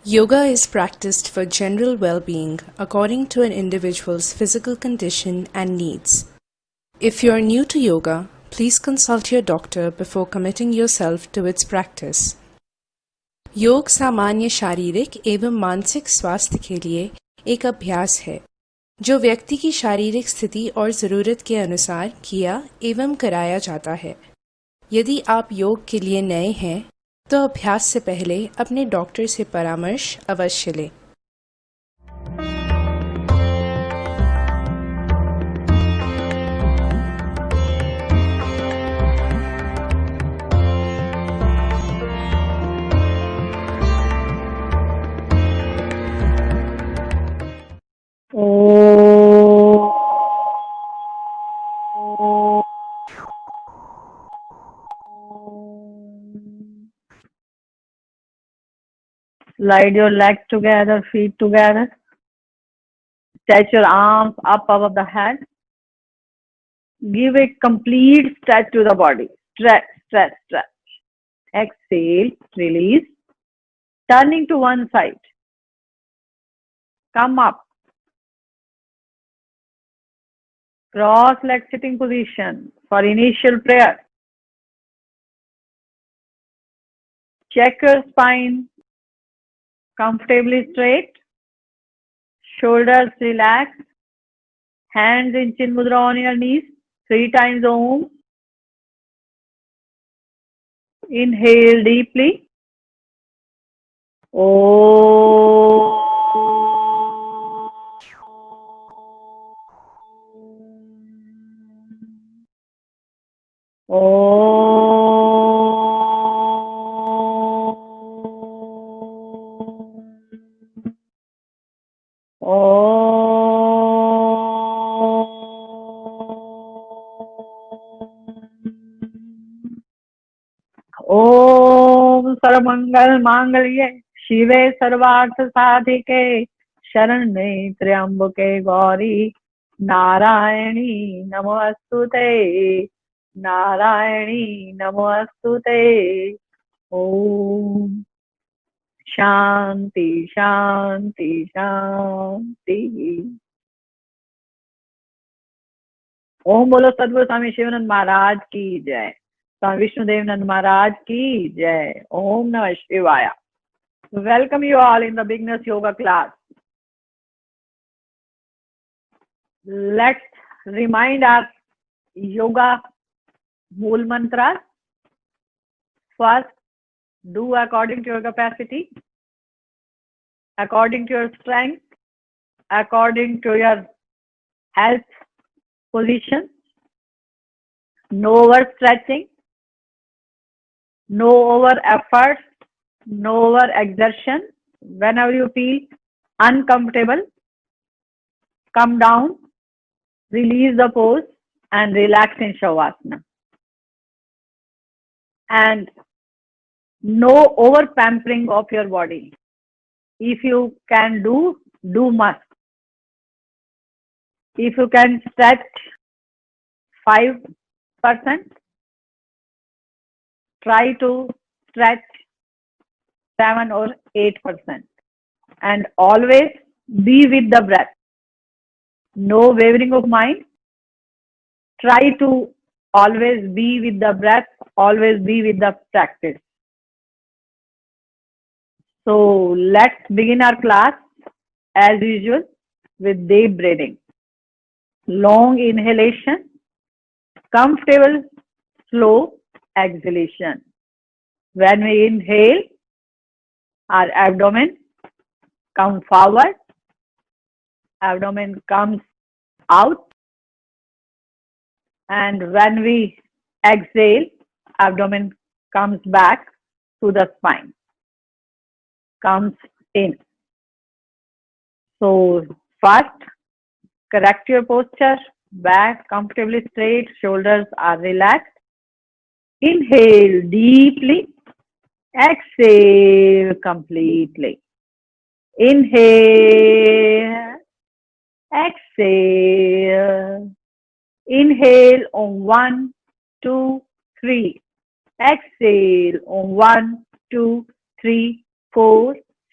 Yoga is practiced for general well-being according to an individual's physical condition and needs. If you are new to yoga, please consult your doctor before committing yourself to its practice. योग सामान्य शारीरिक एवं मानसिक स्वास्थ्य के लिए एक अभ्यास है जो व्यक्ति की शारीरिक स्थिति और ज़रूरत के अनुसार किया एवं कराया जाता है। यदि आप योग के लिए नए हैं तो अभ्यास से पहले अपने डॉक्टर से परामर्श अवश्य लें। Slide your legs together, feet together. Stretch your arms up above the head. Give a complete stretch to the body. Stretch, stretch, stretch. Exhale, release. Turning to one side. Come up. Cross leg sitting position for initial prayer. Check your spine. Comfortably straight. Shoulders relaxed. Hands in chin mudra on your knees. 3 times Om. Inhale deeply. Om. ओम सर्वमंगल मांगल्ये शिवे सर्वार्थ साधिके शरण्ये त्र्यंबके गौरी नारायणी नमोस्तुते नारायणी नमोस्तुते। ओम शांति शांति शांति। ओम बोलो सद्गुरु स्वामी शिवानंद महाराज की जय। स्वामी विष्णुदेवानंद महाराज की जय। ओम नमः शिवाय। Welcome you all in the beginners yoga class. Let's remind our yoga mool mantras. First, do according to your capacity, according to your strength, according to your health position. No overstretching, no over effort, no over exertion. Whenever you feel uncomfortable, come down, release the pose and relax in Shavasana. And no over pampering of your body. If you can do must. If you can stretch 5%, try to stretch 7 or 8%. And always be with the breath. No wavering of mind. Try to always be with the breath, always be with the practice. So let's begin our class as usual with deep breathing. Long inhalation, comfortable, slow exhalation. When we inhale, our abdomen comes forward, abdomen comes out, and when we exhale, abdomen comes back to the spine, comes in. So first, correct your posture, back comfortably straight, shoulders are relaxed. Inhale deeply, exhale completely. Inhale, exhale. Inhale on 1, 2, 3. Exhale on 1, 2, 3, 4,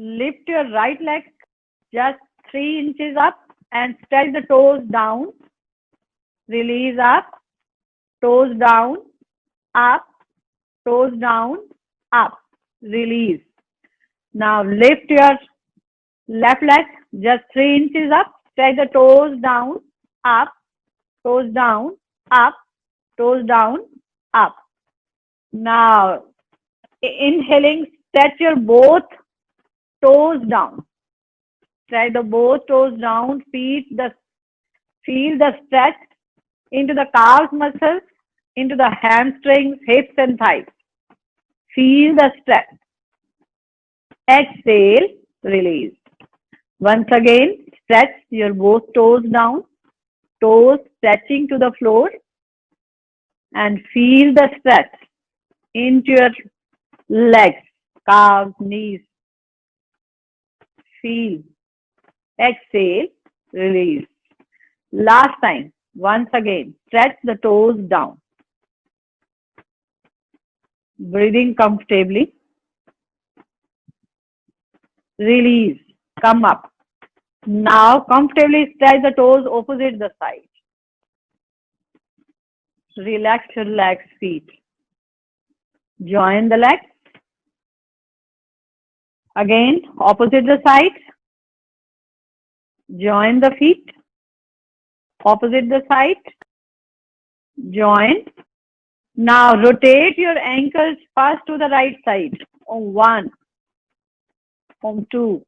Lift your right leg just 3 inches up and stretch the toes down. Release up, toes down, up, toes down, up. Release. Now lift your left leg just 3 inches up. Stretch the toes down, up, toes down, up, toes down, up. Now inhaling, stretch your both toes down. Stretch the both toes down. Feel the stretch into the calf muscles, into the hamstrings, hips and thighs. Feel the stretch. Exhale, release. Once again, stretch your both toes down, toes touching to the floor, and feel the stretch into your legs, calves, knees. Feel. Exhale, release. Last time, once again, stretch the toes down. Breathing comfortably. Release. Come up. Now comfortably stretch the toes opposite the side. Relax your legs, feet. Join the legs. Again, opposite the side. Join the feet. Opposite the side. Join. Now rotate your ankles first to the right side. On 1, on 2,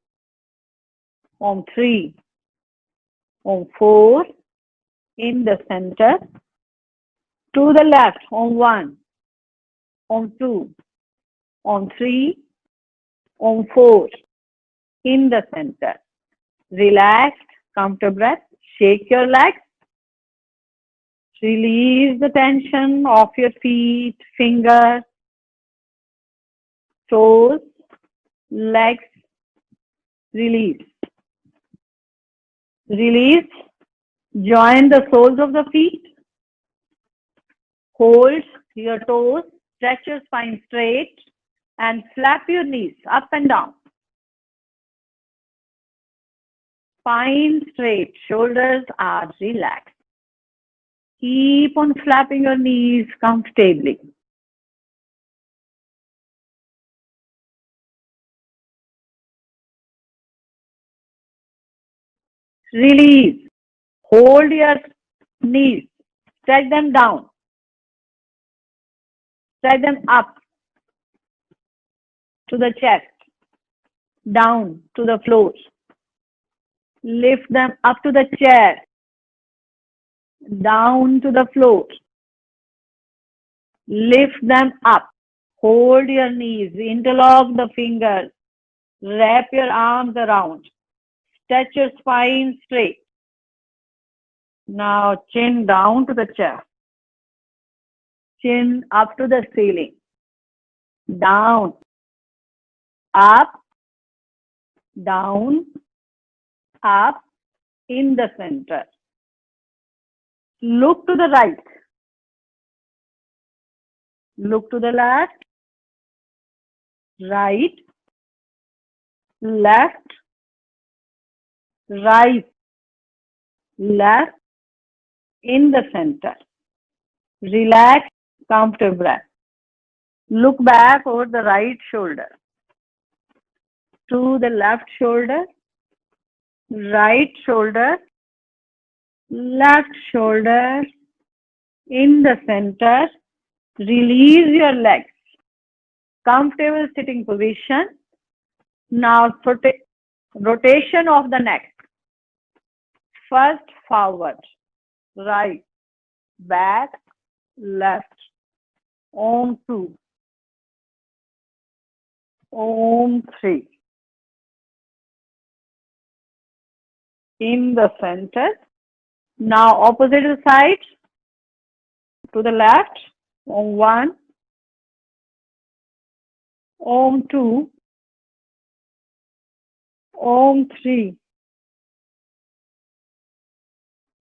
on 3, on 4, in the center. To the left, on 1, on 2, on 3, on 4, in the center. Relax, come to breath, shake your legs. Release the tension of your feet, fingers, toes, legs. Release. Release. Join the soles of the feet. Hold your toes. Stretch your spine straight and flap your knees up and down. Spine straight. Shoulders are relaxed. Keep on flapping your knees comfortably. Release. Hold your knees. Stretch them down. Stretch them up to the chest. Down to the floor. Lift them up to the chair. Down to the floor. Lift them up. Hold your knees. Interlock the fingers. Wrap your arms around. Stretch your spine straight. Now chin down to the chest. Chin up to the ceiling. Down. Up. Down. Up. In the center. Look to the right. Look to the left. Right. Left. Right. Left. In the center. Relax, comfortable breath. Look back over the right shoulder. To the left shoulder. Right shoulder. Left shoulder. In the center. Release your legs. Comfortable sitting position. Now rotation of the neck. First forward. Right. Back. Left. Om 2. Om 3. In the center. Now opposite side. To the left. Om 1. Om 2. Om 3.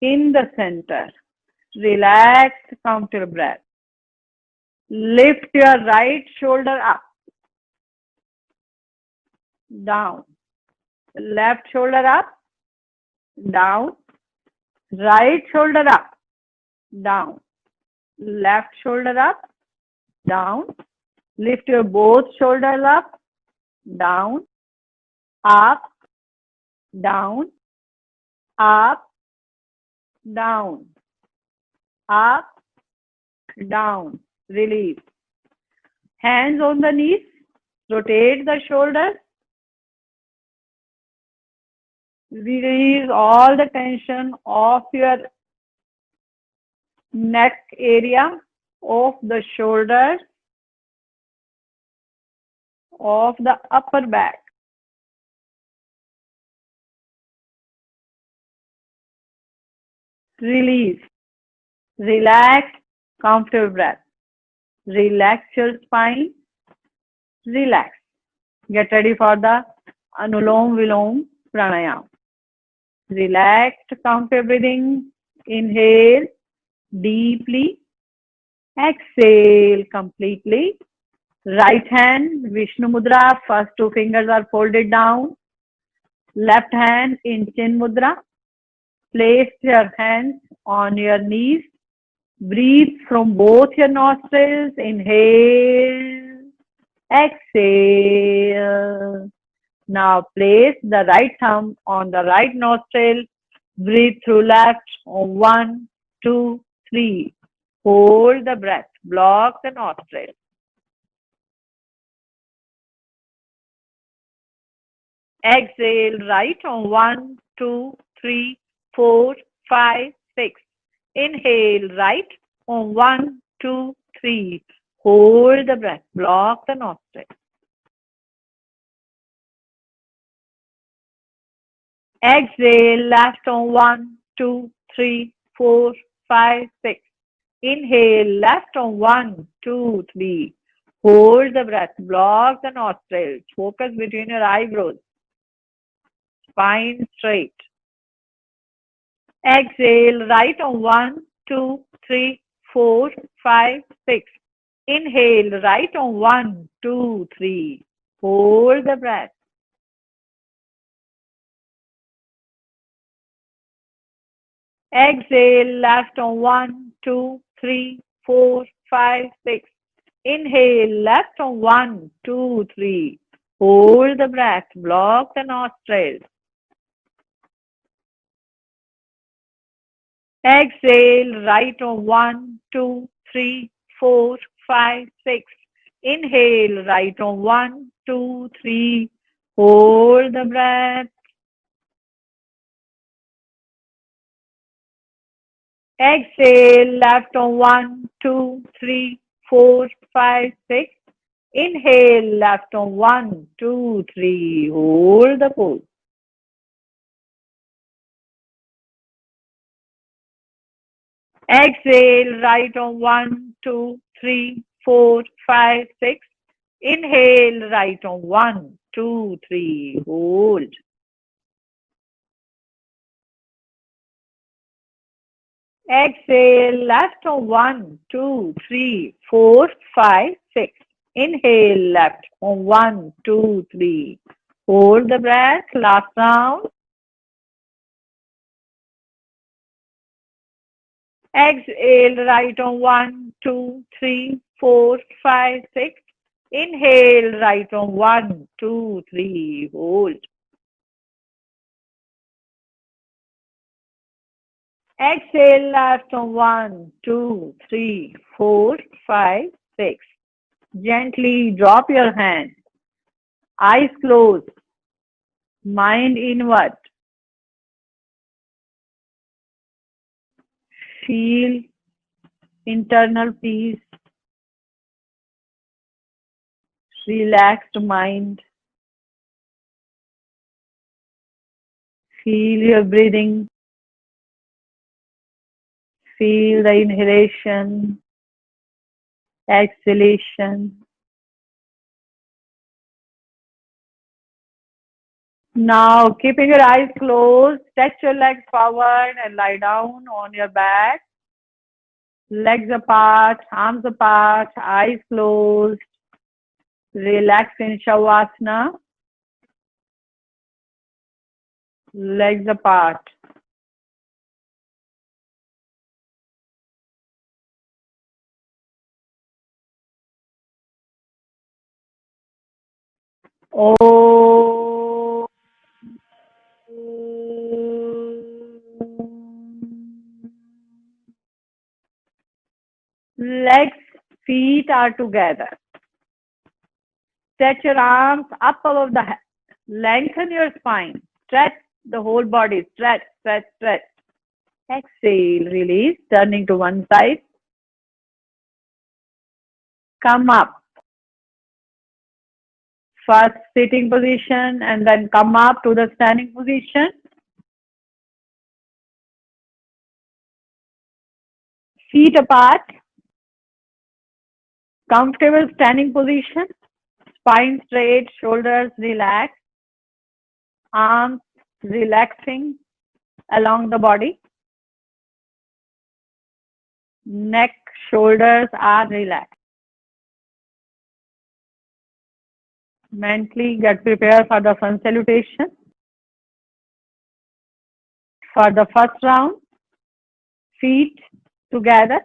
In the center. Relax, comfortable breath. Lift your right shoulder up. down. Left shoulder up, down. Right shoulder up, down. Left shoulder up, down. Lift your both shoulders up, down, up, down, up, down, up, down. Release. Hands on the knees. Rotate the shoulders. Release all the tension of your neck area, of the shoulders, of the upper back. Release. Relax, comfortable breath. Relax your spine. Relax. Get ready for the Anulom Vilom Pranayam. Relaxed, comfortable breathing. Inhale deeply. Exhale completely. Right hand, Vishnu Mudra. First two fingers are folded down. Left hand in Chin Mudra. Place your hands on your knees. Breathe from both your nostrils. Inhale. Exhale. Now place the right thumb on the right nostril. Breathe through left. 1, 2, 3. Hold the breath. Block the nostril. Exhale right on 1, 2, 3, 4, 5, 6. Inhale right on 1, 2, 3. Hold the breath. Block the nostril. Exhale left on 1, 2, 3, 4, 5, 6. Inhale left on 1, 2, 3. Hold the breath. Block the nostrils. Focus between your eyebrows. Spine straight. Exhale right on 1, 2, 3, 4, 5, 6. Inhale right on 1, 2, 3. Hold the breath. Exhale left on 1, 2, 3, 4, 5, 6. Inhale left on 1, 2, 3. Hold the breath. Block the nostrils. Exhale right on 1, 2, 3, 4, 5, 6. Inhale right on 1, 2, 3. Hold the breath. Exhale left on 1, 2, 3, 4, 5, 6. Inhale left on 1, 2, 3. Hold the pose. Exhale right on 1, 2, 3, 4, 5, 6. Inhale right on 1, 2, 3. Hold. Exhale left on 1, 2, 3, 4, 5, 6. Inhale left on 1, 2, 3. Hold the breath. Last round. Exhale right on 1, 2, 3, 4, 5, 6. Inhale right on 1, 2, 3. Hold. Exhale left on 1, 2, 3, 4, 5, 6. Gently drop your hand. Eyes closed. Mind inward. Feel internal peace. Relaxed mind. Feel your breathing. Feel the inhalation, exhalation. Now, keeping your eyes closed, stretch your legs forward and lie down on your back. Legs apart, arms apart, eyes closed. Relax in Shavasana. legs apart. Oh. Legs, feet are together. Stretch your arms up above the head. Lengthen your spine. Stretch the whole body. Stretch, stretch, stretch. Exhale, release, turning to one side. Come up. First sitting position and then come up to the standing position. Feet apart. Comfortable standing position. Spine straight, shoulders relaxed. Arms relaxing along the body. Neck, shoulders are relaxed. Mentally get prepared for the sun salutation. For the first round, feet together.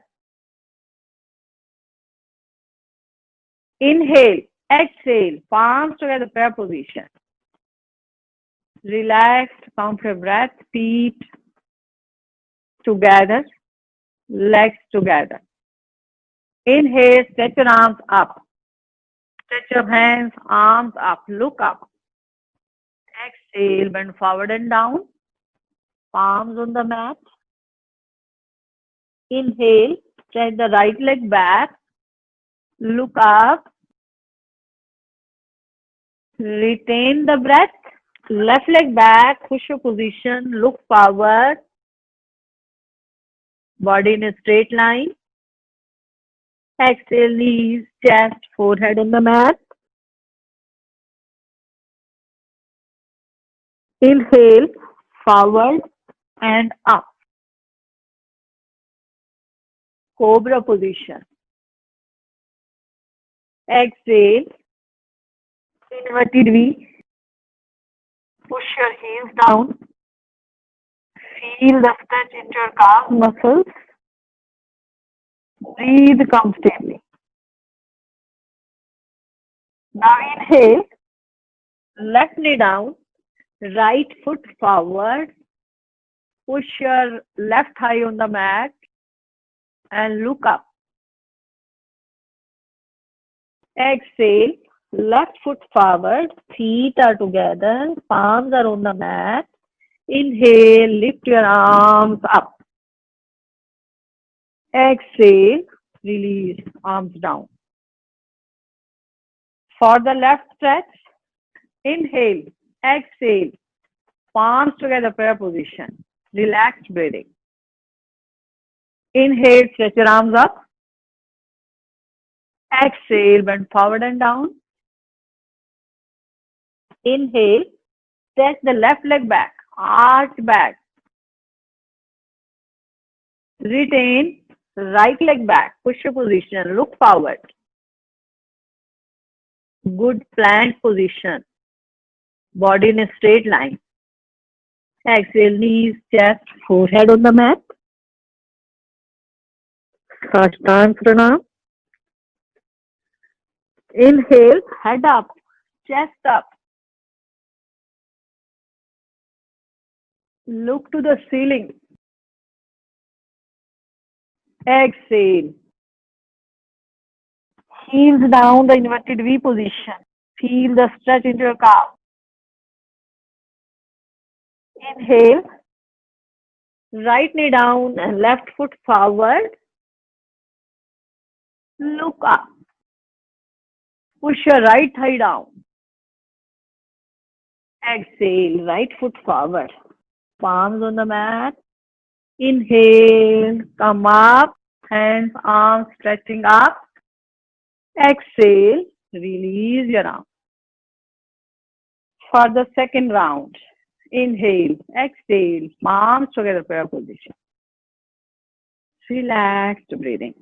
Inhale, exhale, palms together, prayer position. Relaxed, count your breath, feet together, legs together. Inhale, stretch your arms up. Stretch your hands, arms up, look up. Exhale, bend forward and down. Palms on the mat. Inhale, stretch the right leg back. Look up. Retain the breath. Left leg back, push your position, look forward. Body in a straight line. Exhale, knees, chest, forehead on the mat. Inhale, forward and up. Cobra position. Exhale, inverted V. Push your heels down. Feel the stretch into your calf muscles. Breathe comfortably. Now inhale, left knee down, right foot forward. Push your left thigh on the mat and look up. Exhale, left foot forward, feet are together, palms are on the mat. Inhale, lift your arms up. Exhale, release, arms down. For the left stretch, inhale, exhale, palms together, prayer position. Relaxed breathing. Inhale, stretch your arms up. Exhale, bend forward and down. Inhale, stretch the left leg back, arch back. Retain, right leg back, push your position, look forward. Good plank position. Body in a straight line. Exhale, knees, chest, forehead on the mat. Sashtan pranam. Inhale, head up, chest up. Look to the ceiling. Exhale. Heels down, the inverted V position. Feel the stretch into your calf. Inhale. Right knee down and left foot forward. Look up. Push your right thigh down. Exhale, right foot forward. Palms on the mat. Inhale, come up. Hands, arms stretching up. Exhale, release your arm. For the second round, inhale, exhale, palms together, prayer position. Relaxed breathing.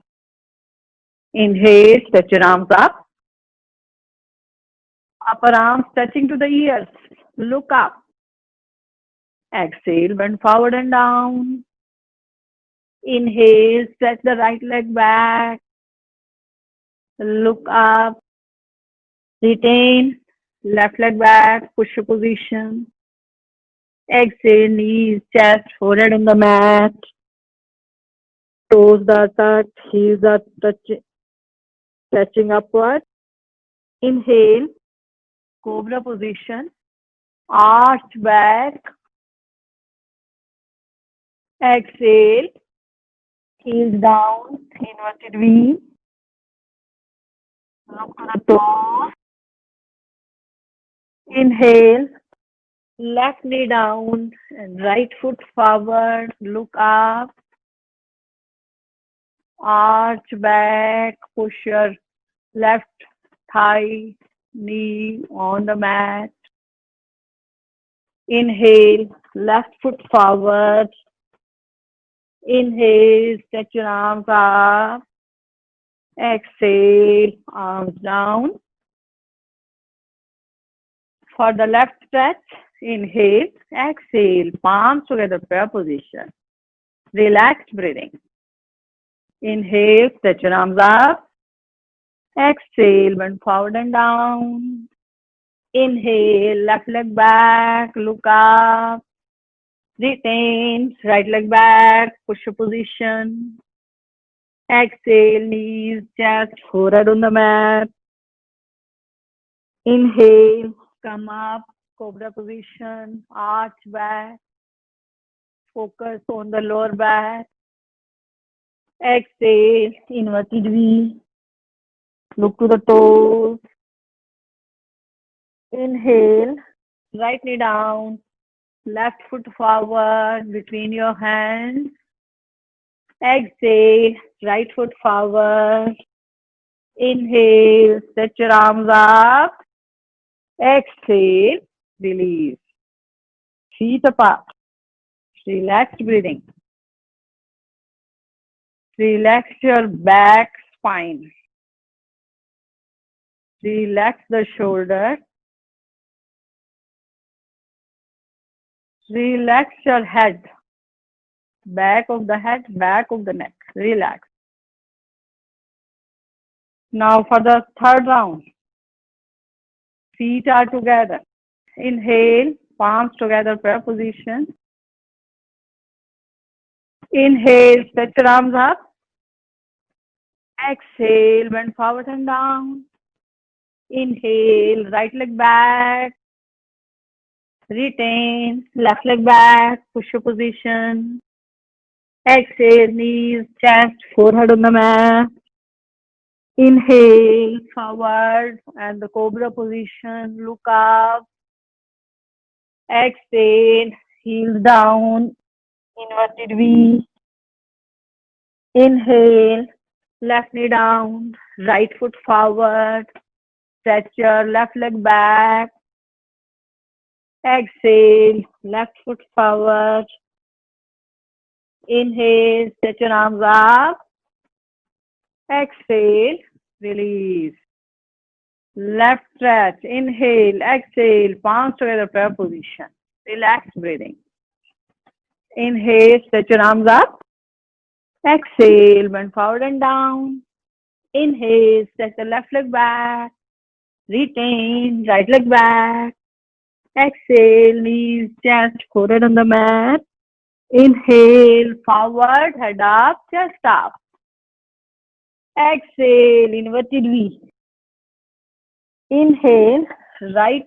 Inhale, stretch your arms up. Upper arms touching to the ears. Look up. Exhale, bend forward and down. Inhale, stretch the right leg back. Look up. Retain. Left leg back. Push your position. Exhale, knees, chest, forehead on the mat. Toes are touch. Heels are touching upward. Inhale. Cobra position. Arch back. Exhale. Heels down. Inverted V. Look to the toes. Inhale. Left knee down and right foot forward. Look up. Arch back. Push your left thigh, knee on the mat. Inhale. Left foot forward. Inhale. Stretch your arms up. Exhale. Arms down. For the left stretch, inhale, exhale, palms together, prayer position. Relaxed breathing. Inhale, stretch your arms up. Exhale, bend forward and down. Inhale, left leg back, look up. Retain, right leg back, push your position. Exhale, knees, chest, forehead on the mat. Inhale, come up, cobra position, arch back. Focus on the lower back. Exhale, inverted V. Look to the toes. Inhale, right knee down, left foot forward between your hands. Exhale, right foot forward. Inhale, stretch your arms up. Exhale, release. Feet apart. Relaxed breathing. Relax your back spine. Relax the shoulder. Relax your head. Back of the head, back of the neck. Relax. Now for the third round. Feet are together. Inhale, palms together, prayer position. Inhale, stretch your arms up. Exhale, bend forward and down. Inhale, right leg back. Retain, left leg back, push your position. Exhale, knees, chest, forehead on the mat. Inhale, forward and the cobra position, look up. Exhale, heels down, inverted V. Inhale, left knee down, right foot forward. Stretch your left leg back. Exhale, left foot forward. Inhale, stretch your arms up. Exhale, release. Left stretch, inhale, exhale, palms together, prayer position. Relaxed breathing. Inhale, stretch your arms up. Exhale, bend forward and down. Inhale, stretch the left leg back. Retain, right leg back. Exhale, knees, chest, forehead on the mat. Inhale, forward, head up, chest up. Exhale, inverted V. Inhale, right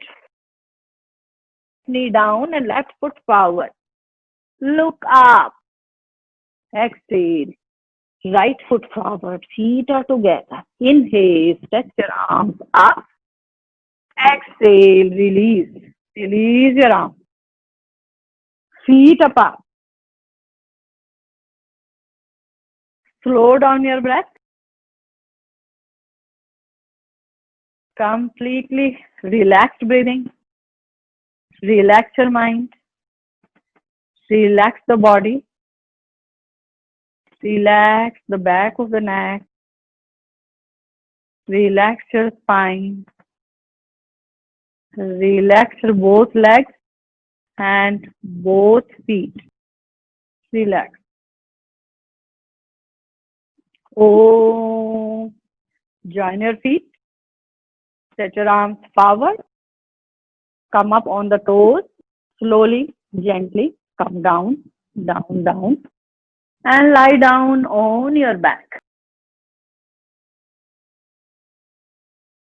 knee down and left foot forward. Look up. Exhale, right foot forward. Feet are together. Inhale, stretch your arms up. Exhale, release. Release your arms. Feet apart. Slow down your breath. Completely relaxed breathing. Relax your mind. Relax the body. Relax the back of the neck. Relax your spine. Relax your both legs and both feet. Relax. Oh, join your feet. Stretch your arms forward. Come up on the toes. Slowly, gently come down, down, down. And lie down on your back.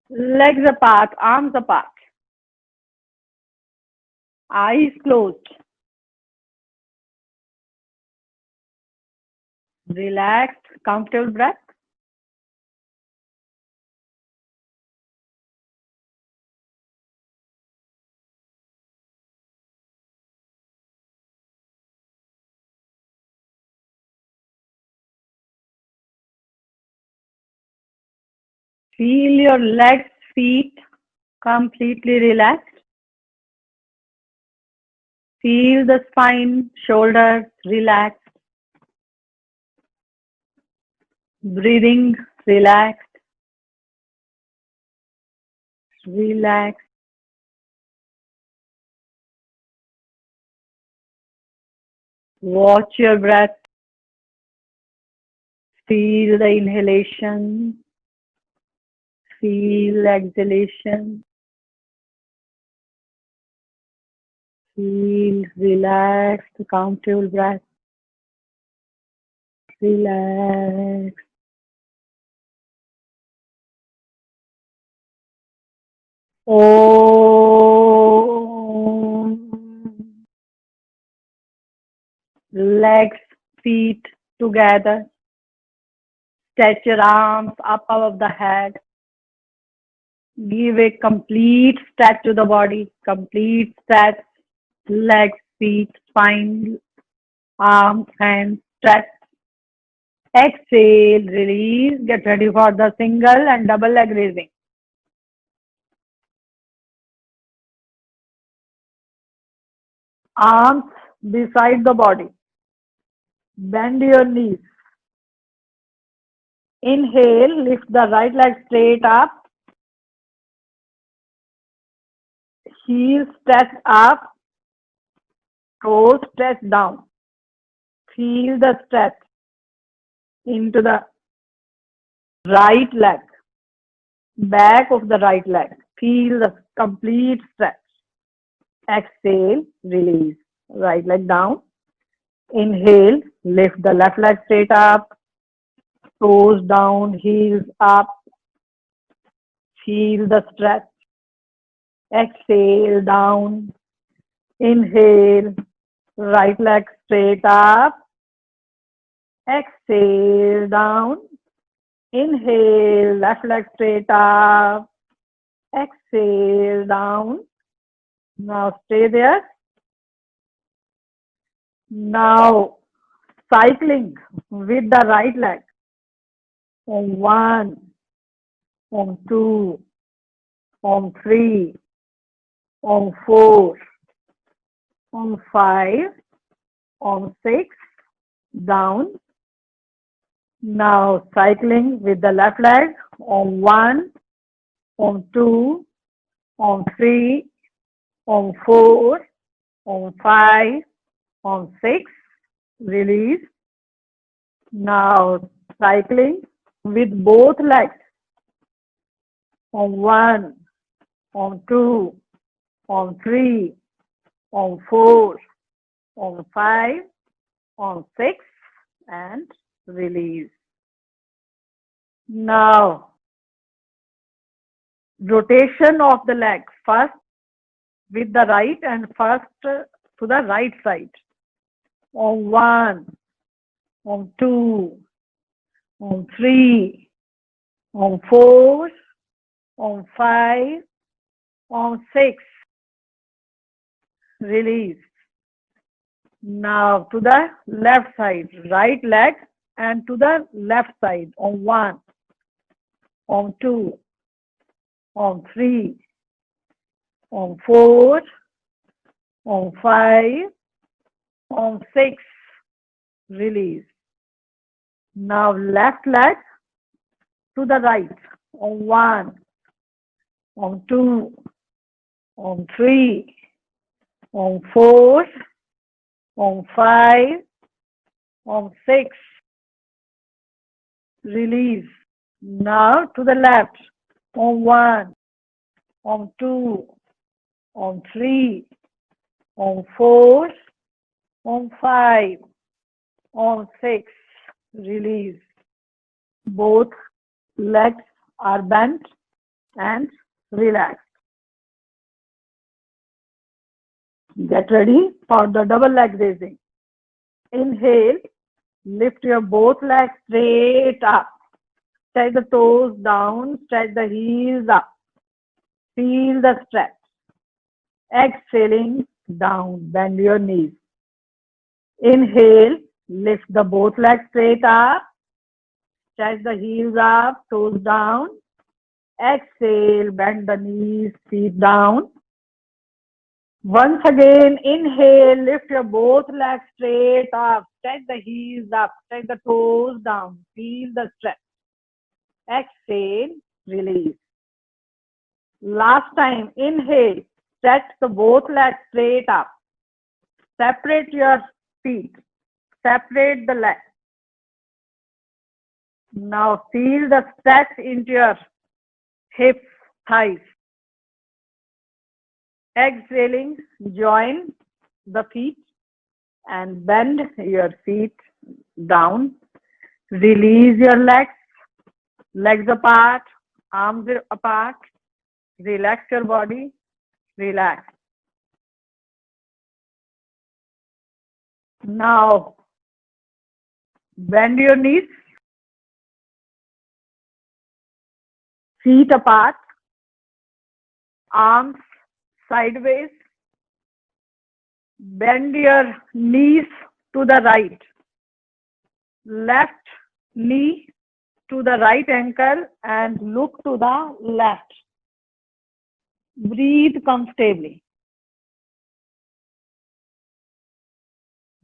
Legs apart, arms apart. Eyes closed. Relaxed, comfortable breath. Feel your legs, feet completely relaxed. Feel the spine, shoulders relaxed. Breathing relaxed. Relax. Watch your breath. Feel the inhalation. Feel exhalation. Feel relaxed, comfortable breath. Relax. Om. Legs, feet together. Stretch your arms up above the head. Give a complete stretch to the body. Complete stretch. Legs, feet, spine, arms, hands, stretch. Exhale, release. Get ready for the single and double leg raising. Arms beside the body. Bend your knees. Inhale, lift the right leg straight up. Heel stretch up. Toes stretch down. Feel the stretch into the right leg. Back of the right leg. Feel the complete stretch. Exhale, release. Right leg down. Inhale, lift the left leg straight up. Toes down, heels up. Feel the stretch. Exhale, down. Inhale, right leg straight up. Exhale, down. Inhale, left leg straight up. Exhale, down. Now stay there. Now cycling with the right leg. On 1, on 2, on 3, on 4, on 5, on 6, down. Now cycling with the left leg on 1, on 2, on 3, on 4, on 5, on 6, release. Now cycling with both legs on 1, on 2, on 3, on 4, on 5, on 6, and release. Now rotation of the leg, first with the right and first to the right side. On 1, on 2, on 3, on 4, on 5, on 6. Release. Now to the left side, right leg and to the left side on 1, on 2, on 3, on 4, on 5, on 6. Release. Now left leg to the right on 1, on 2, on 3, On 4, on 5, on 6. Release. Now to the left. On 1, on 2, on 3, on 4, on 5, on 6. Release. Both legs are bent and relaxed. Get ready for the double leg raising. Inhale, lift your both legs straight up. Stretch the toes down, stretch the heels up. Feel the stretch. Exhaling down, bend your knees. Inhale, lift the both legs straight up. Stretch the heels up, toes down. Exhale, bend the knees, feet down. Once again, inhale, lift your both legs straight up. Stretch the heels up, stretch the toes down. Feel the stretch. Exhale, release. Last time, inhale, stretch the both legs straight up. Separate your feet. Separate the legs. Now feel the stretch into your hips, thighs. Exhaling, join the feet and bend your feet down. Release your legs apart, arms apart. Relax your body, relax. Now, bend your knees, feet apart, arms sideways. Bend your knees to the right. Left knee to the right ankle and look to the left. Breathe comfortably.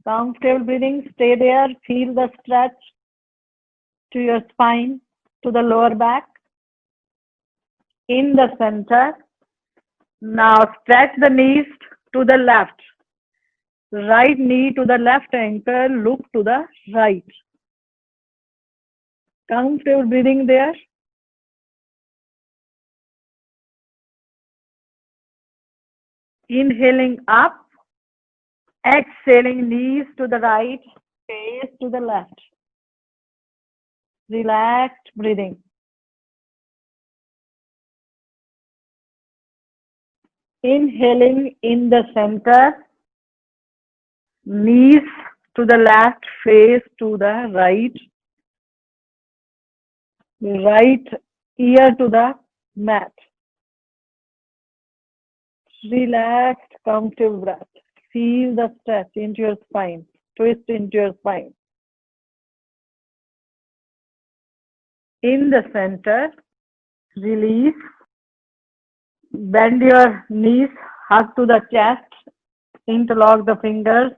Comfortable breathing, stay there. Feel the stretch to your spine, to the lower back. In the center. Now stretch the knees to the left. Right knee to the left ankle, look to the right. Comfortable breathing there. Inhaling up, exhaling knees to the right, face to the left. Relaxed breathing. Inhaling in the center, knees to the left, face to the right, right ear to the mat. Relaxed, comfortable breath. Feel the stretch into your spine, twist into your spine. In the center, release. Bend your knees, hug to the chest, interlock the fingers,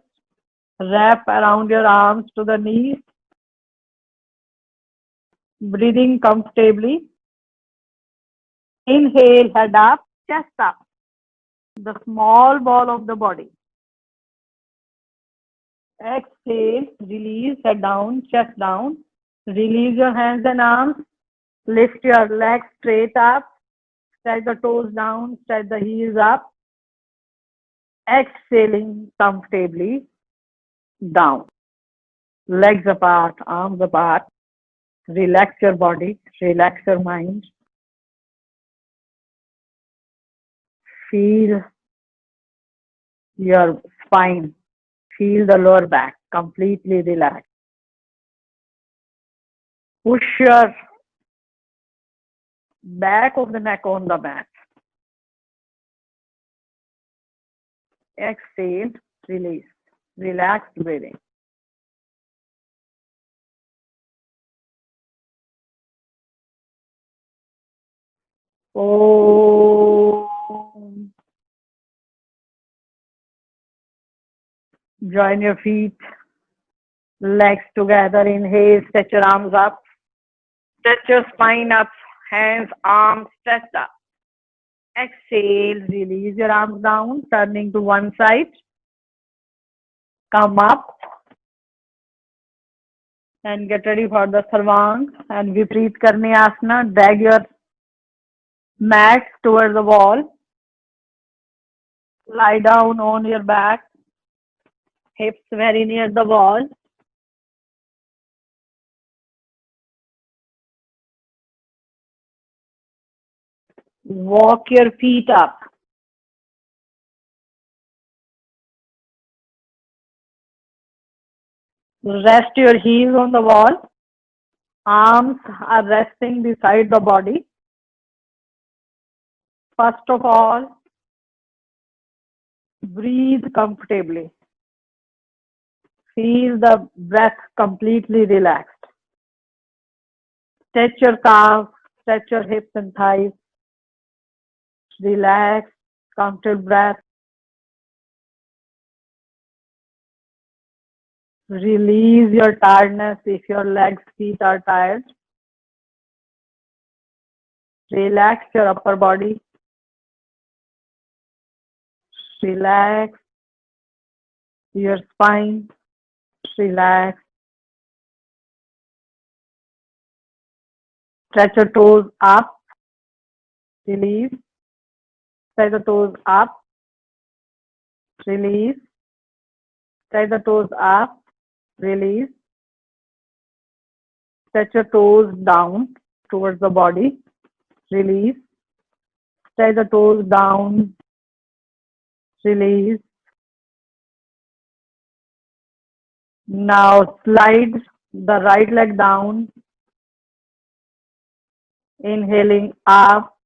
wrap around your arms to the knees. Breathing comfortably. Inhale, head up, chest up. The small ball of the body. Exhale, release, head down, chest down. Release your hands and arms. Lift your legs straight up. Stretch the toes down, stretch the heels up. Exhaling comfortably down. Legs apart, arms apart. Relax your body, relax your mind. Feel your spine, feel the lower back completely relaxed. Push your back of the neck on the mat. Exhale, release, relaxed breathing. Om. Join your feet, legs together. Inhale, stretch your arms up. Stretch your spine up, hands, arms stretched up. Exhale, release your arms down, turning to one side. Come up and get ready for the Sarvang and Vipreet Karni Asana. Drag your mat towards the wall. Lie down on your back, hips very near the wall. Walk your feet up. Rest your heels on the wall. Arms are resting beside the body. First of all, breathe comfortably. Feel the breath completely relaxed. Stretch your calves, stretch your hips and thighs. Relax, comfortable breath. Release your tiredness if your legs, feet are tired. Relax your upper body. Relax your spine. Relax. Stretch your toes up. Release. Stretch the toes up. Release. Stretch the toes up. Release. Stretch your toes down towards the body. Release. Stretch the toes down. Release. Now slide the right leg down. Inhaling up.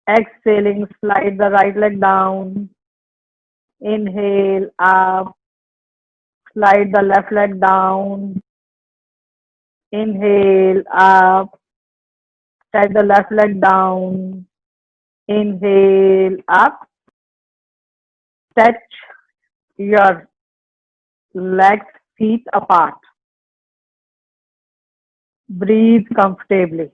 Exhaling, slide the right leg down. Inhale up. Slide the left leg down. Inhale up. Slide the left leg down. Inhale up. Stretch your legs, feet apart. Breathe comfortably.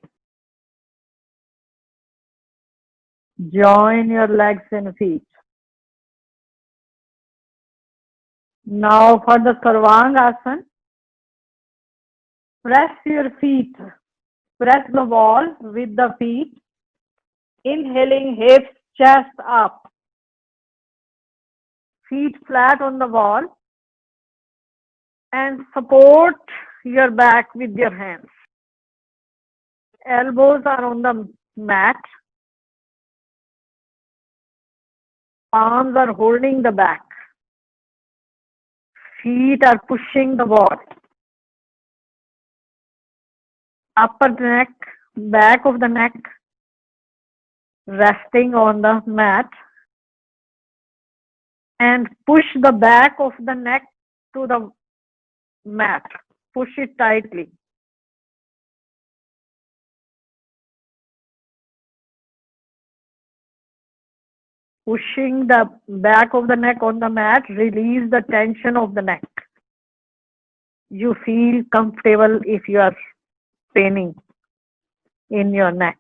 Join your legs and feet. Now for the Sarvangasana, press your feet. Press the wall with the feet. Inhaling, hips, chest up. Feet flat on the wall. And support your back with your hands. Elbows are on the mat. Palms are holding the back. Feet are pushing the wall. Upper neck, back of the neck, resting on the mat. And push the back of the neck to the mat. Push it tightly. Pushing the back of the neck on the mat, release the tension of the neck. You feel comfortable if you are paining in your neck.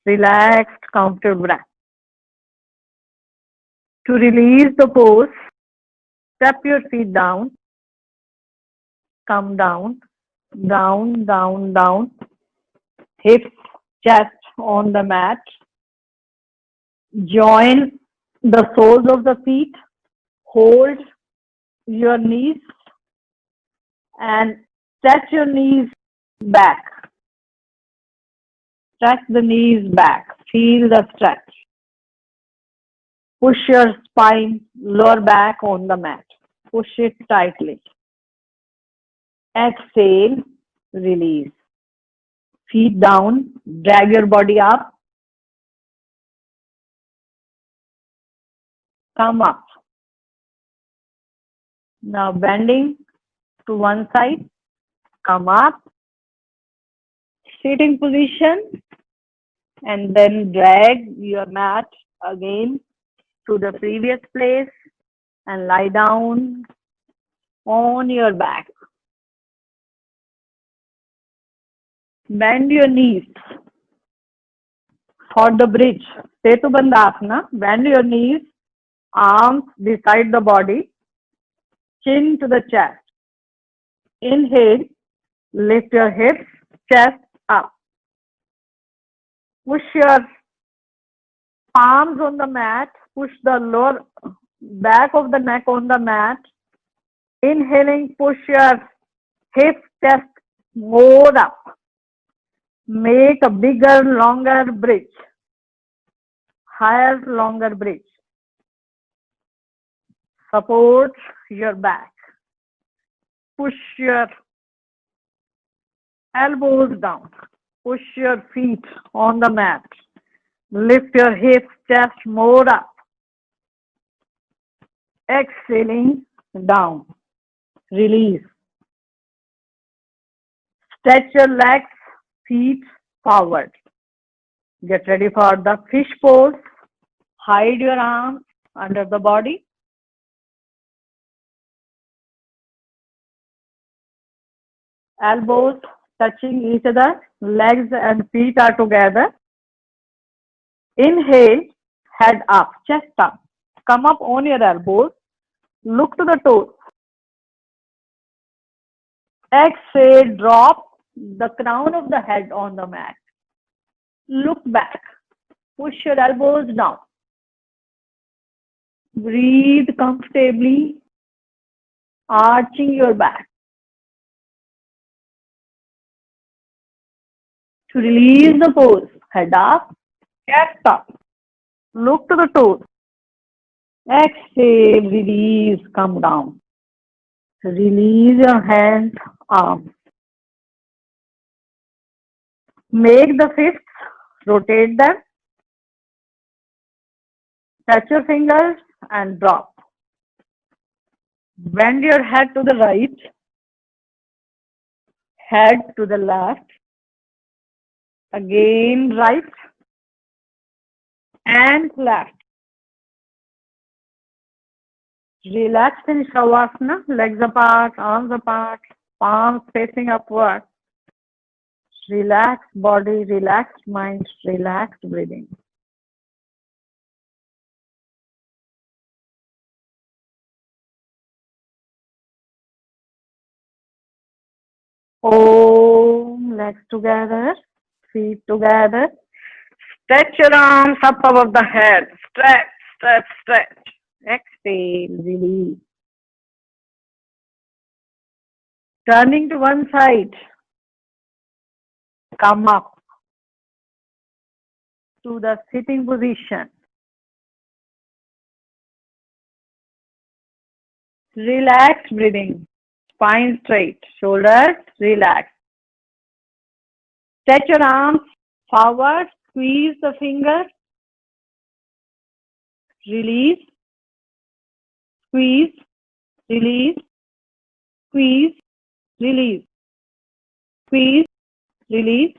Relaxed, comfortable breath. To release the pose, step your feet down. Come down, down, down, down. Hips, chest on the mat. Join the soles of the feet. Hold your knees and stretch your knees back. Stretch the knees back. Feel the stretch. Push your spine, lower back on the mat. Push it tightly. Exhale, release. Feet down, drag your body up. Come up. Now bending to one side. Come up. Sitting position. And then drag your mat again to the previous place and lie down on your back. Bend your knees for the bridge. Setu Bandhasana. Bend your knees, arms beside the body, chin to the chest. Inhale, lift your hips, chest up. Push your palms on the mat, push the lower back of the neck on the mat. Inhaling, push your hips, chest more up. Make a bigger, longer bridge. Higher, longer bridge. Support your back. Push your elbows down. Push your feet on the mat. Lift your hips, chest more up. Exhaling down. Release. Stretch your legs, feet forward. Get ready for the fish pose. Hide your arms under the body. Elbows touching each other. Legs and feet are together. Inhale, head up, chest up. Come up on your elbows. Look to the toes. Exhale, drop the crown of the head on the mat. Look back. Push your elbows down. Breathe comfortably, arching your back. To release the pose, head up, chest up. Look to the toes. Exhale, release, come down. Release your hands, arms. Make the fists, rotate them. Touch your fingers and drop. Bend your head to the right, head to the left. Again, right and left. Relax in Shavasana, legs apart, arms apart, palms facing upward. Relaxed body, relaxed mind, relaxed breathing. Om, legs together, feet together. Stretch your arms up above the head. Stretch, stretch, stretch. Exhale, release. Turning to one side. Come up to the sitting position. Relaxed breathing. Spine straight. Shoulders relaxed. Stretch your arms forward. Squeeze the fingers. Release. Squeeze. Release. Squeeze. Release. Squeeze. Release.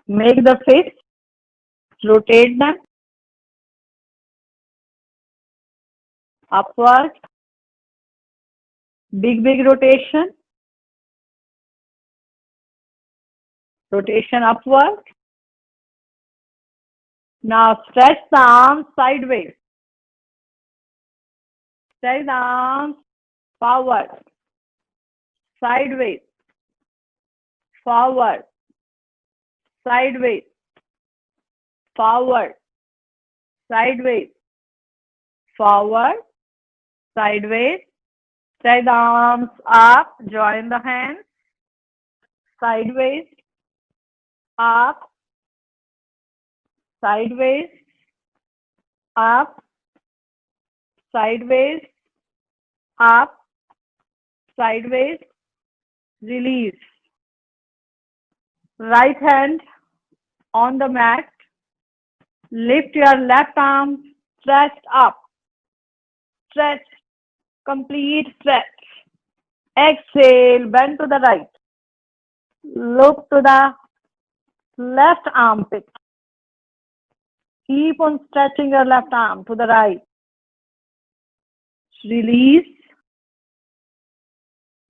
Make the fists. Rotate them. Upward. Big rotation. Rotation upward. Now stretch the arms sideways. Stretch the arms forward. Sideways. Forward. Sideways. Forward. Sideways. Forward. Sideways. Stretch the arms up. Join the hands. Sideways. Up. Sideways. Up. Sideways. Up. Sideways. Release. Right hand on the mat. Lift your left arm, stretched up. Stretch, complete stretch. Exhale, bend to the right. Look to the left armpit. Keep on stretching your left arm to the right. Release.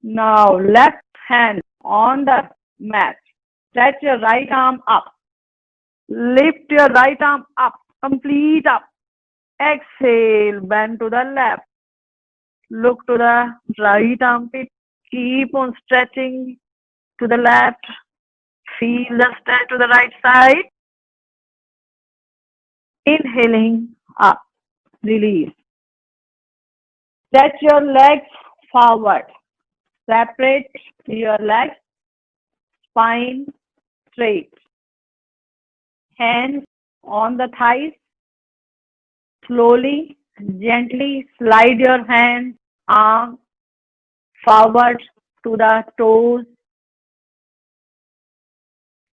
Now left hand on the mat. Stretch your right arm up. Lift your right arm up, complete up. Exhale, bend to the left. Look to the right armpit. Keep on stretching to the left. Feel the stretch to the right side. Inhaling up. Release. Stretch your legs forward. Separate your legs. Spine straight. Hands on the thighs. Slowly, gently slide your hands, arms forward to the toes.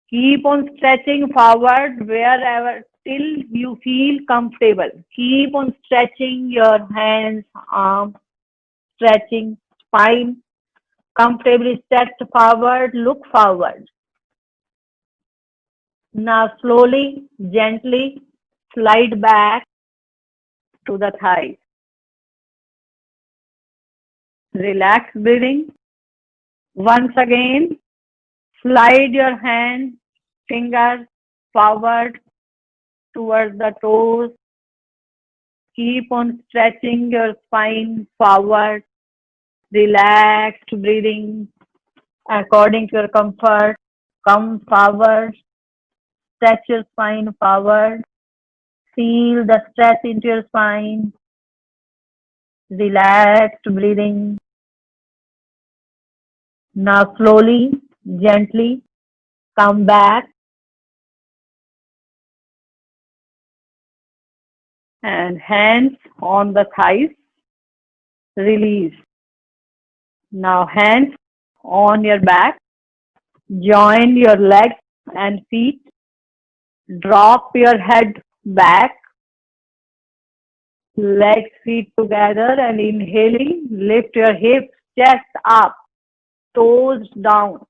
Keep on stretching forward wherever till you feel comfortable. Keep on stretching your hands, arms, stretching spine. Comfortably stretch forward, look forward. Now slowly, gently slide back to the thighs. Relax breathing. Once again, slide your hand, fingers forward towards the toes. Keep on stretching your spine forward. Relaxed breathing according to your comfort. Come forward. Stretch your spine forward. Feel the stretch into your spine. Relaxed breathing. Now slowly, gently come back and hands on the thighs. Release. Now hands on your back. Join your legs and feet. Drop your head back. Legs, feet together and inhaling. Lift your hips, chest up. Toes down.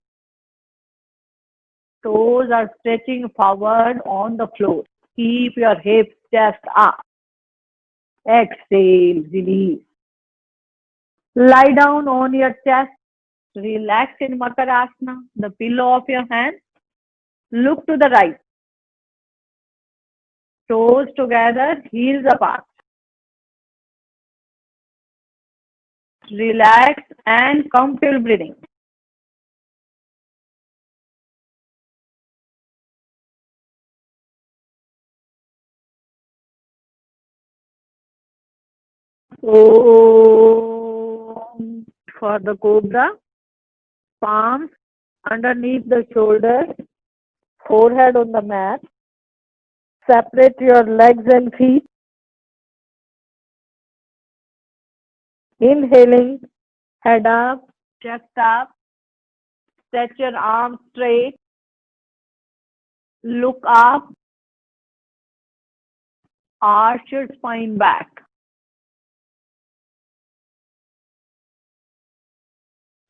Toes are stretching forward on the floor. Keep your hips, chest up. Exhale, release. Lie down on your chest. Relax in Makarasana, the pillow of your hand. Look to the right. Toes together, heels apart. Relax and comfortable breathing. Om. For the cobra, palms underneath the shoulders, forehead on the mat. Separate your legs and feet. Inhaling, head up, chest up. Stretch your arms straight. Look up. Arch your spine back.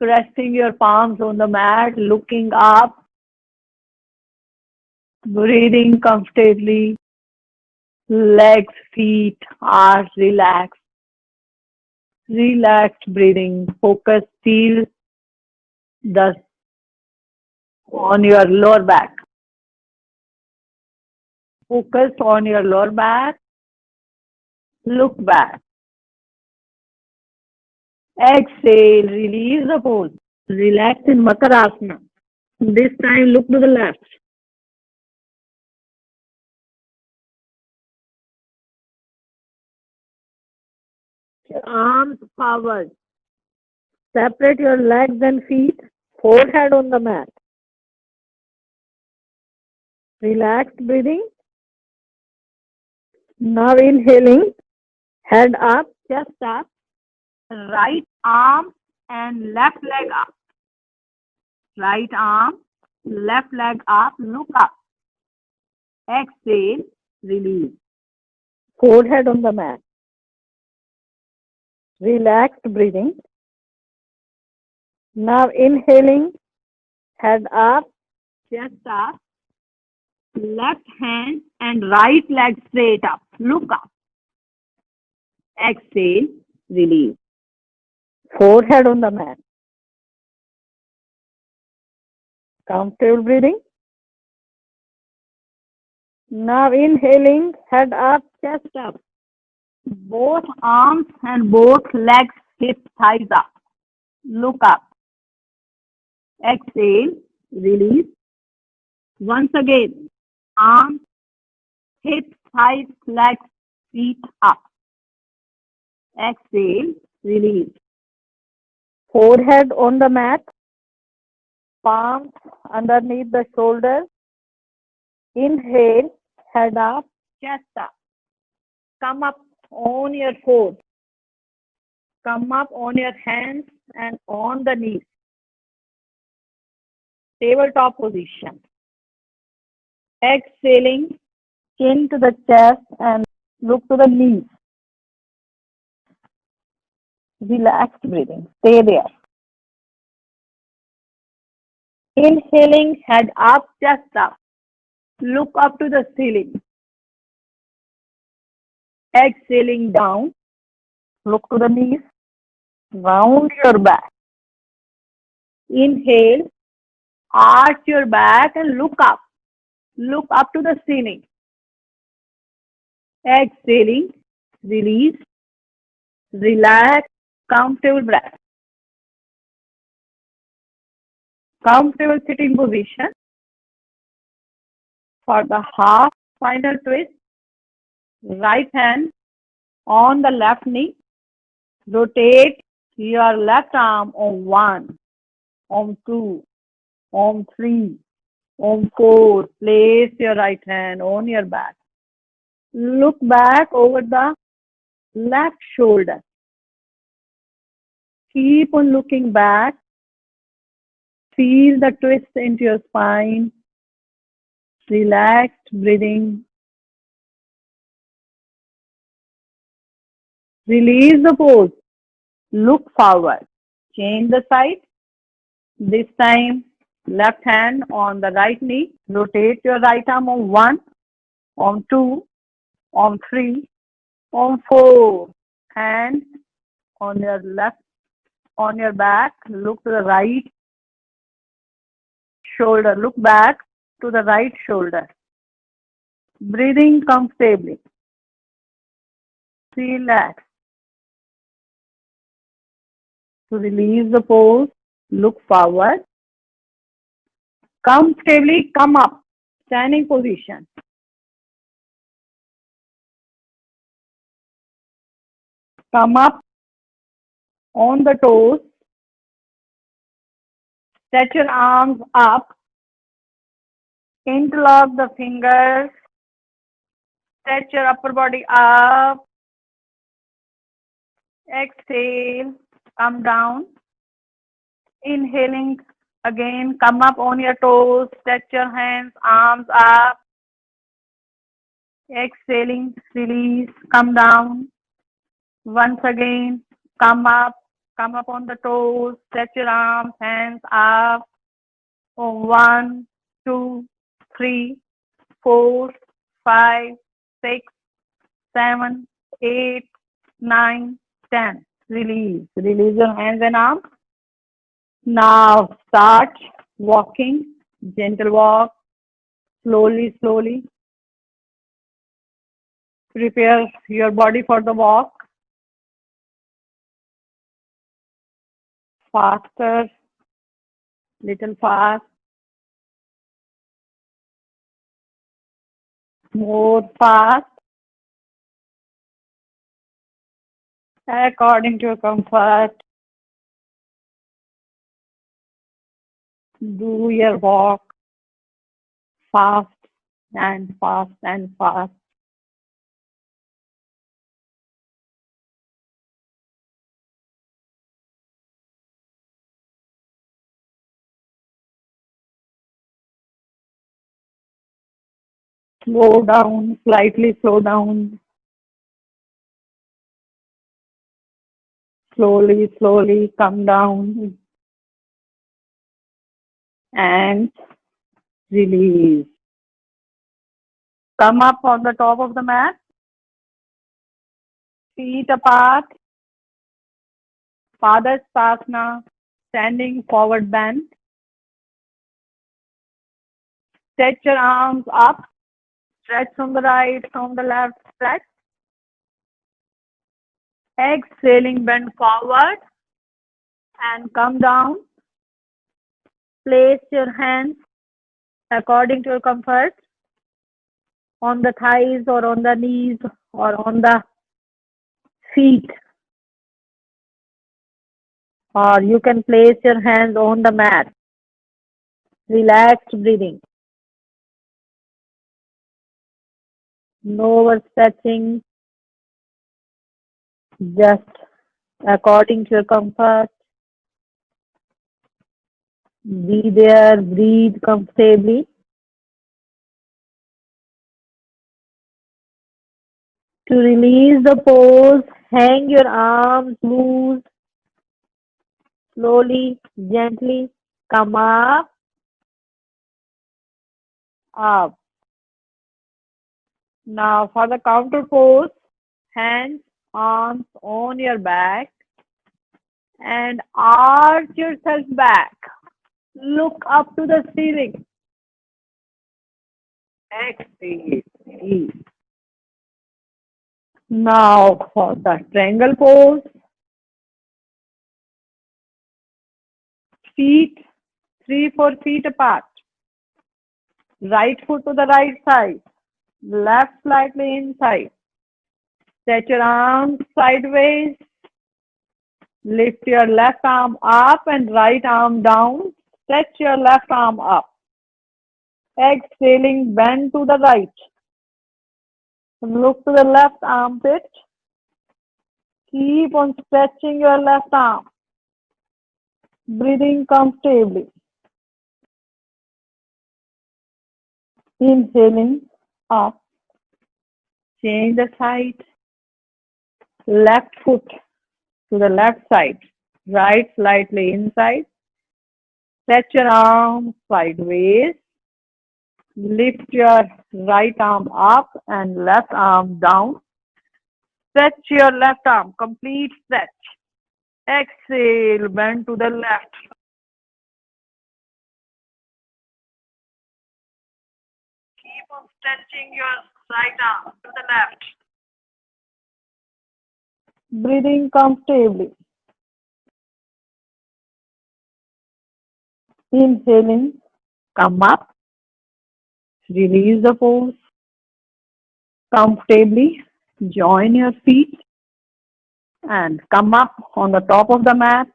Resting your palms on the mat, looking up. Breathing comfortably. Legs, feet are relaxed. Relaxed breathing. Focus, feel the on your lower back. Focus on your lower back. Look back. Exhale, release the pose. Relax in Makarasana. This time look to the left. Arms forward. Separate your legs and feet. Forehead on the mat. Relaxed breathing. Now inhaling. Head up, chest up. Right arm and left leg up. Right arm, left leg up. Look up. Exhale, release. Forehead on the mat. Relaxed breathing. Now inhaling, head up, chest up, left hand and right leg straight up. Look up. Exhale, release. Forehead on the mat. Comfortable breathing. Now inhaling, head up, chest up. Both arms and both legs, hips, thighs up. Look up. Exhale, release. Once again, arms, hips, thighs, legs, feet up. Exhale, release. Forehead on the mat, palms underneath the shoulders. Inhale, head up, chest up. Come up on your toes. Come up on your hands and on the knees. Tabletop position. Exhaling, chin to the chest and look to the knees. Relaxed breathing. Stay there. Inhaling, head up, chest up. Look up to the ceiling. Exhaling down. Look to the knees. Round your back. Inhale, arch your back and look up. Look up to the ceiling. Exhaling, release, relax, comfortable breath. Comfortable sitting position. For the half final twist, right hand on the left knee. Rotate your left arm on 1, on 2, on 3, on 4. Place your right hand on your back. Look back over the left shoulder. Keep on looking back. Feel the twist into your spine. Relaxed breathing. Release the pose. Look forward. Change the side. This time, left hand on the right knee. Rotate your right arm on 1, on 2, on 3, on 4. Hand on your left, on your back. Look to the right shoulder. Look back to the right shoulder. Breathing comfortably. Relax. To release the pose, look forward. Comfortably come up. Standing position. Come up on the toes. Stretch your arms up. Interlock the fingers. Stretch your upper body up. Exhale. Come down. Inhaling again. Come up on your toes. Stretch your hands, arms up. Exhaling. Release. Come down. Once again. Come up. Come up on the toes. Stretch your arms, hands up. 1, 2, 3, 4, 5, 6, 7, 8, 9, 10. Release. Release your hands and arms. Now start walking. Gentle walk. Slowly, slowly. Prepare your body for the walk. Faster. Little fast. More fast. According to your comfort. Do your walk fast and fast and fast. Slow down, slightly slow down. Slowly, slowly come down and release. Come up on the top of the mat. Feet apart. Padasana, standing forward bend. Stretch your arms up. Stretch from the right, from the left. Stretch. Exhaling, bend forward and come down. Place your hands according to your comfort on the thighs or on the knees or on the feet. Or you can place your hands on the mat. Relaxed breathing. No overstretching. Just according to your comfort. Be there, breathe comfortably. To release the pose, hang your arms loose. Slowly, gently, come up, up. Now for the counter pose, hands, arms on your back and arch yourself back. Look up to the ceiling. Exhale. Release. Now for the triangle pose, feet 3-4 feet apart. Right foot to the right side, left slightly inside. Stretch your arms sideways. Lift your left arm up and right arm down. Stretch your left arm up. Exhaling, bend to the right. Look to the left armpit. Keep on stretching your left arm. Breathing comfortably. Inhaling up. Change the side. Left foot to the left side. Right slightly inside. Stretch your arm sideways. Lift your right arm up and left arm down. Stretch your left arm. Complete stretch. Exhale, bend to the left. Keep on stretching your right arm to the left. Breathing comfortably. Inhaling, come up. Release the pose. Comfortably join your feet and come up on the top of the mat.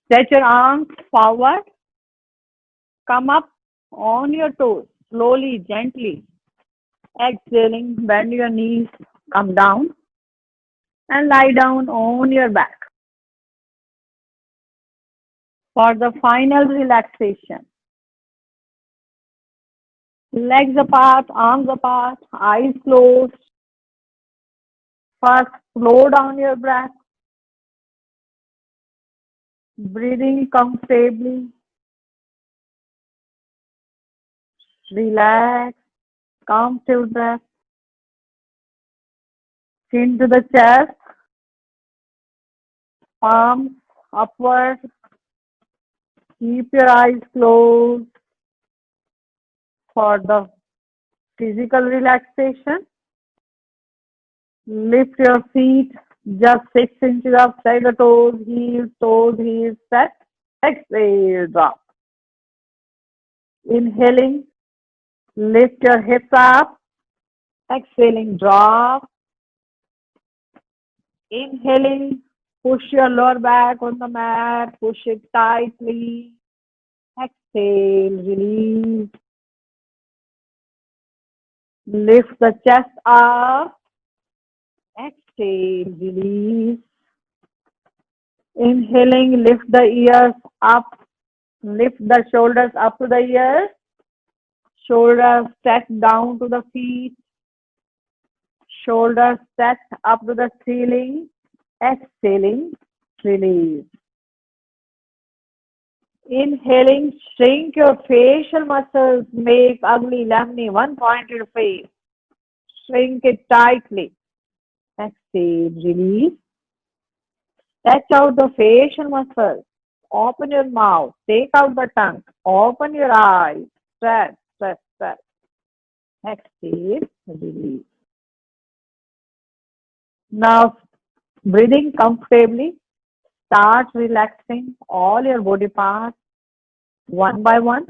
Stretch your arms forward. Come up on your toes, slowly, gently. Exhaling, bend your knees, come down and lie down on your back. For the final relaxation, legs apart, arms apart, eyes closed. First, slow down your breath. Breathing comfortably. Relax, comfortable breath. Chin to the chest, palms upward. Keep your eyes closed for the physical relaxation. Lift your feet just 6 inches outside the toes, heels, set. Exhale, drop. Inhaling, lift your hips up. Exhaling, drop. Inhaling, push your lower back on the mat, push it tightly. Exhale, release. Lift the chest up. Exhale, release. Inhaling, lift the ears up. Lift the shoulders up to the ears. Shoulders stretch down to the feet. Shoulders stretch up to the ceiling. Exhaling, release. Inhaling, shrink your facial muscles. Make ugly, lemony, one-pointed face. Shrink it tightly. Exhale, release. Stretch out the facial muscles. Open your mouth. Take out the tongue. Open your eyes. Stretch, stretch, stretch. Exhale, release. Now, breathing comfortably. Start relaxing all your body parts one by one.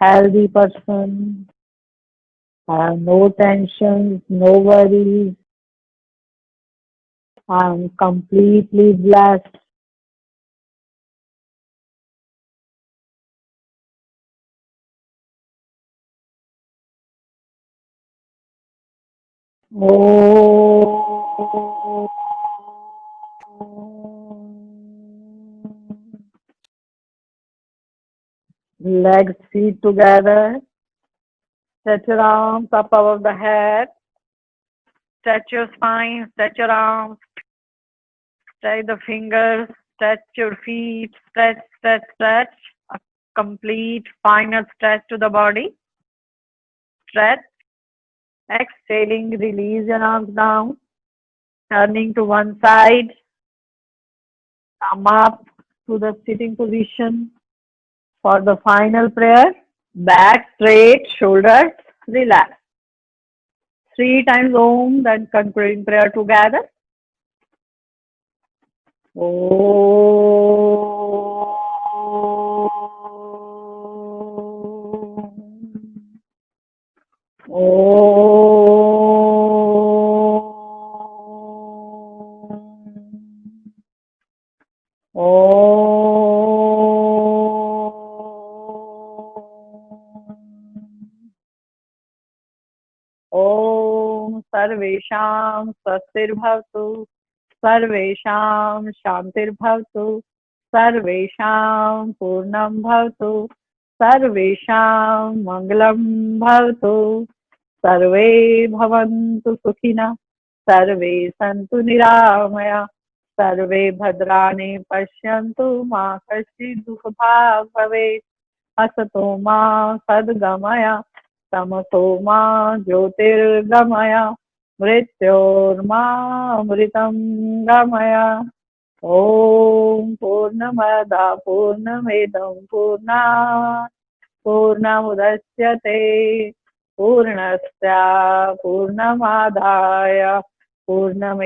Healthy person, have no tensions, no worries. I'm completely blessed. Oh. Legs, feet together. Stretch your arms up above the head. Stretch your spine. Stretch your arms. Stretch the fingers. Stretch your feet. Stretch, stretch, stretch. A complete final stretch to the body. Stretch. Exhaling, release your arms down. Turning to one side. Come up to the sitting position for the final prayer. Back straight, shoulders relax. 3 times Om, then concluding prayer together. ॐ सर्वेषां स्वस्तिर्भवतु सर्वेषां शान्तिर्भवतु सर्वेषां पूर्णं भवतु सर्वेषां मङ्गलं भवतु सर्वे भवन्तु सुखिनः सर्वे सन्तु निरामया सर्वे भद्राणि पश्यन्तु मा कश्चित् दुःखभाग् भवेत् असतो मा सद्गमय तमसो मा ज्योतिर्गमय मृत्योर्मामृतं गमय ॐ पूर्णमदा पूर्णमिदं पूर्णात् पूर्णमुदच्यते पूर्णस्य पूर्णमादाय पूर्णमेवावशिष्यते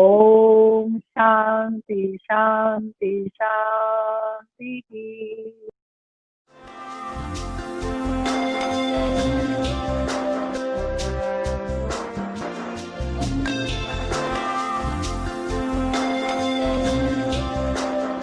ॐ शान्ति शान्ति शान्तिः